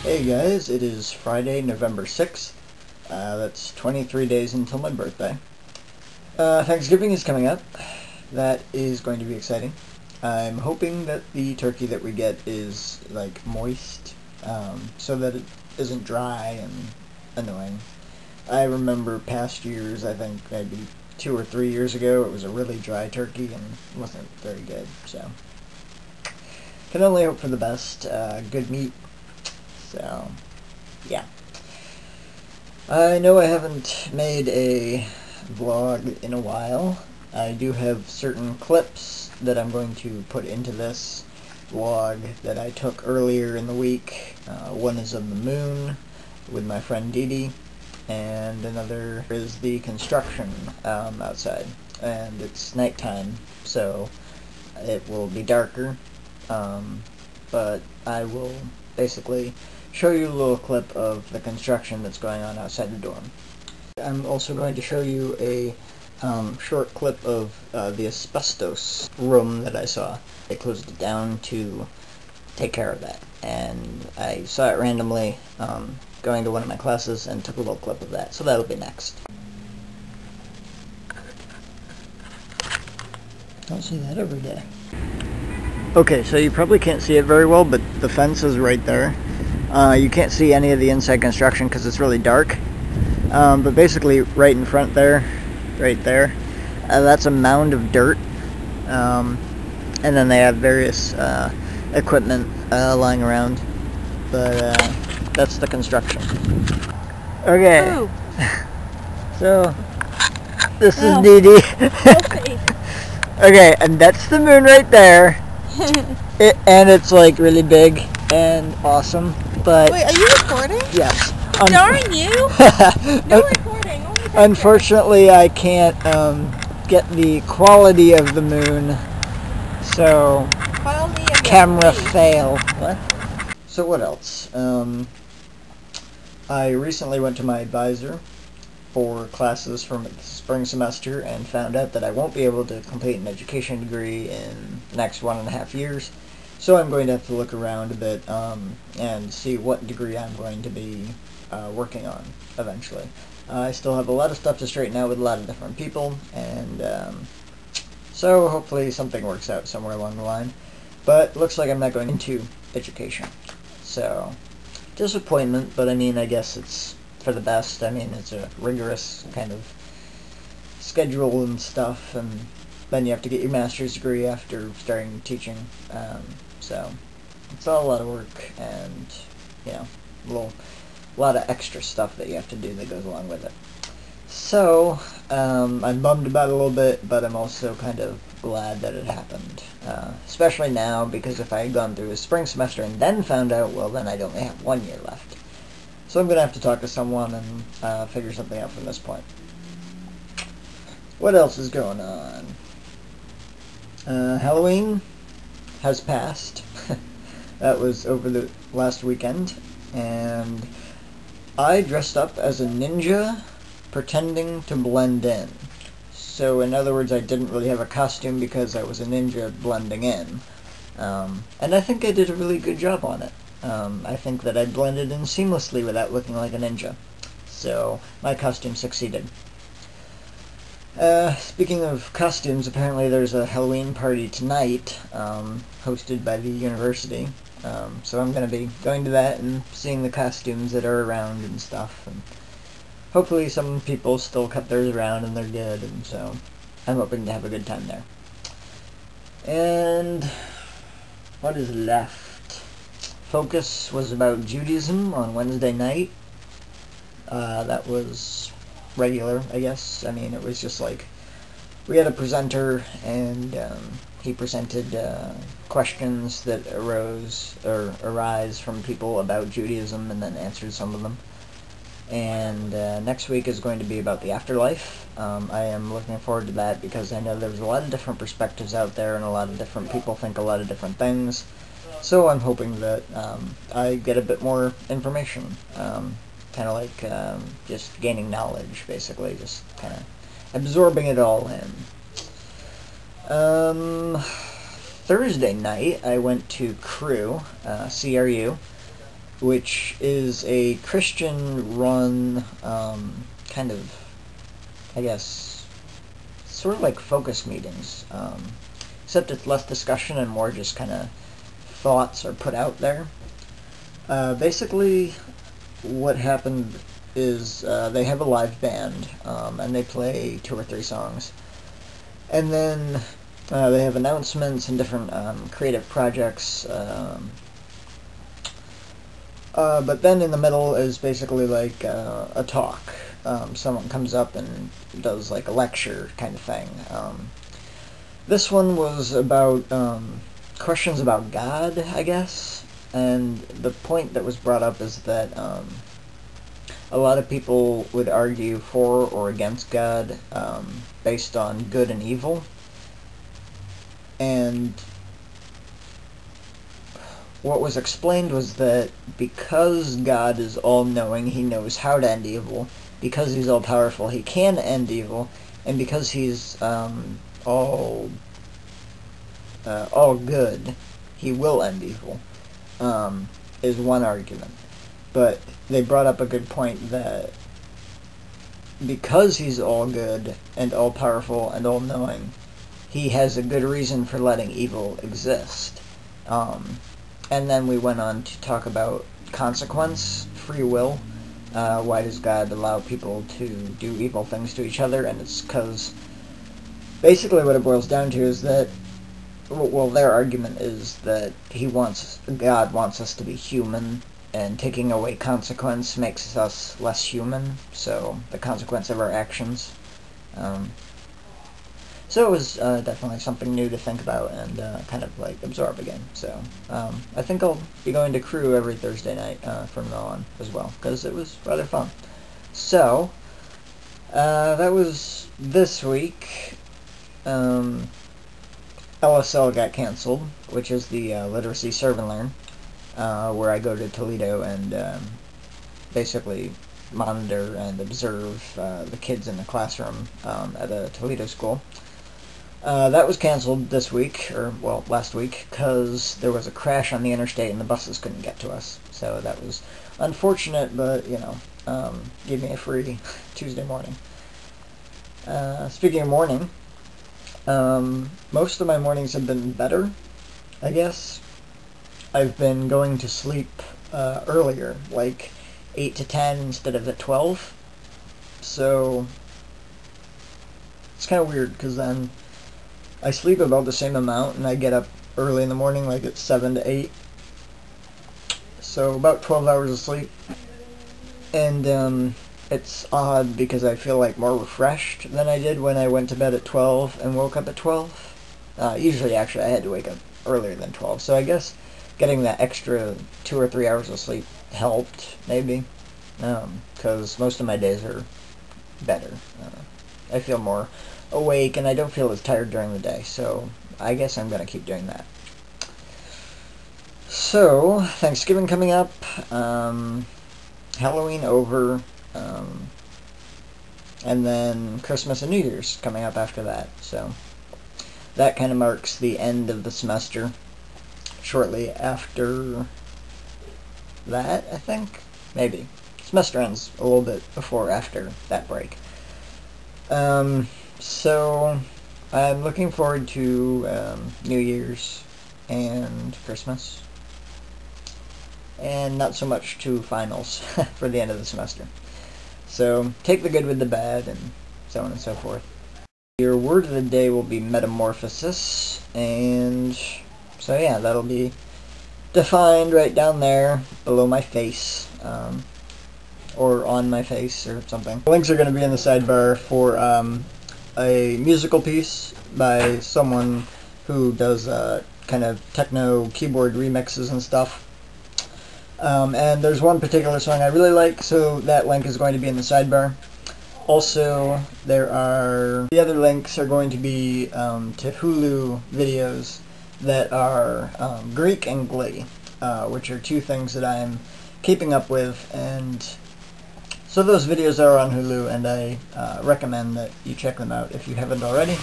Hey guys, it is Friday, November 6th. That's 23 days until my birthday. Thanksgiving is coming up. That is going to be exciting. I'm hoping that the turkey that we get is, like, moist, so that it isn't dry and annoying. I remember past years, I think maybe 2 or 3 years ago, it was a really dry turkey and wasn't very good, so. Can only hope for the best. Good meat. So, yeah. I know I haven't made a vlog in a while. I do have certain clips that I'm going to put into this vlog that I took earlier in the week. One is of the moon with my friend Dee Dee, and another is the construction outside. And it's nighttime, so it will be darker, but I will basically show you a little clip of the construction that's going on outside the dorm. I'm also going to show you a short clip of the asbestos room that I saw. They closed it down to take care of that, and I saw it randomly going to one of my classes and took a little clip of that, so that'll be next. Don't see that every day. Okay, so you probably can't see it very well, but the fence is right there. You can't see any of the inside construction because it's really dark. But basically, right in front there, right there, that's a mound of dirt. And then they have various equipment lying around. But that's the construction. Okay. So, this is Dee Dee. Okay, and that's the moon right there. And it's like really big and awesome, but... Wait, are you recording? Yes. Darn you! No recording, only picture. Unfortunately, I can't get the quality of the moon, so camera fail. What? So what else? I recently went to my advisor for classes from the spring semester and found out that I won't be able to complete an education degree in the next 1.5 years. So I'm going to have to look around a bit and see what degree I'm going to be working on eventually. I still have a lot of stuff to straighten out with a lot of different people, and so hopefully something works out somewhere along the line. But looks like I'm not going into education. So, disappointment, but I mean, I guess it's for the best. I mean, it's a rigorous kind of schedule and stuff, and then you have to get your master's degree after starting teaching. So it's all a lot of work, and you know, a lot of extra stuff that you have to do that goes along with it. So I'm bummed about it a little bit, but I'm also kind of glad that it happened, especially now, because if I had gone through a spring semester and then found out, well, then I'd only have 1 year left. So I'm going to have to talk to someone and figure something out from this point. What else is going on? Halloween has passed. That was over the last weekend, and I dressed up as a ninja pretending to blend in. So in other words, I didn't really have a costume because I was a ninja blending in. And I think I did a really good job on it. I think that I blended in seamlessly without looking like a ninja. So my costume succeeded. Speaking of costumes, apparently there's a Halloween party tonight, hosted by the university. So I'm going to be going to that and seeing the costumes that are around and stuff. And hopefully some people still cut theirs around and they're good, and so I'm hoping to have a good time there. And what is left? Focus was about Judaism on Wednesday night. That was regular, I guess. I mean, it was just like, we had a presenter, and he presented questions that arise from people about Judaism, and then answered some of them. And next week is going to be about the afterlife. I am looking forward to that because I know there's a lot of different perspectives out there, and a lot of different people think a lot of different things. So I'm hoping that I get a bit more information. Kind of like just gaining knowledge, basically, just kind of absorbing it all in. Thursday night, I went to CRU, CRU, which is a Christian-run, kind of, I guess, sort of like focus meetings, except it's less discussion and more just kind of thoughts are put out there. Basically, what happened is they have a live band, and they play 2 or 3 songs. And then they have announcements and different creative projects. But then in the middle is basically like a talk. Someone comes up and does like a lecture kind of thing. This one was about questions about God, I guess. And the point that was brought up is that a lot of people would argue for or against God based on good and evil. And what was explained was that because God is all-knowing, he knows how to end evil. Because he's all-powerful, he can end evil. And because he's all good, he will end evil, is one argument. But they brought up a good point that because he's all good and all-powerful and all-knowing, he has a good reason for letting evil exist. And then we went on to talk about consequence, free will. Why does God allow people to do evil things to each other? And it's because basically what it boils down to is that, well, their argument is that God wants us to be human, and taking away consequence makes us less human, so the consequence of our actions. So it was definitely something new to think about and kind of like absorb again. So I think I'll be going to CRU every Thursday night from now on as well, because it was rather fun. So that was this week. LSL got canceled, which is the Literacy Serve and Learn, where I go to Toledo and basically monitor and observe the kids in the classroom at a Toledo school. That was canceled this week, or, well, last week, because there was a crash on the interstate and the buses couldn't get to us. So that was unfortunate, but, you know, gave me a free Tuesday morning. Speaking of morning, most of my mornings have been better, I guess. I've been going to sleep earlier, like 8 to 10 instead of at 12. So it's kind of weird, because then I sleep about the same amount, and I get up early in the morning, like at 7 to 8. So about 12 hours of sleep. And it's odd because I feel like more refreshed than I did when I went to bed at 12 and woke up at 12. Usually, actually, I had to wake up earlier than 12. So I guess getting that extra 2 or 3 hours of sleep helped, maybe. Because most of my days are better. I feel more awake, and I don't feel as tired during the day, so I guess I'm going to keep doing that. So, Thanksgiving coming up, Halloween over, and then Christmas and New Year's coming up after that, so that kind of marks the end of the semester. Shortly after that, I think? Maybe. Semester ends a little bit before or after that break. So I'm looking forward to New Year's and Christmas, and not so much to finals for the end of the semester. So take the good with the bad, and so on and so forth. Your word of the day will be metamorphosis, and so yeah, that'll be defined right down there below my face, or on my face or something. The links are going to be in the sidebar for a musical piece by someone who does kind of techno keyboard remixes and stuff. And there's one particular song I really like, so that link is going to be in the sidebar. Also, the other links are going to be to Hulu videos that are Greek and Glee, which are 2 things that I'm keeping up with, and so those videos are on Hulu, and I recommend that you check them out if you haven't already.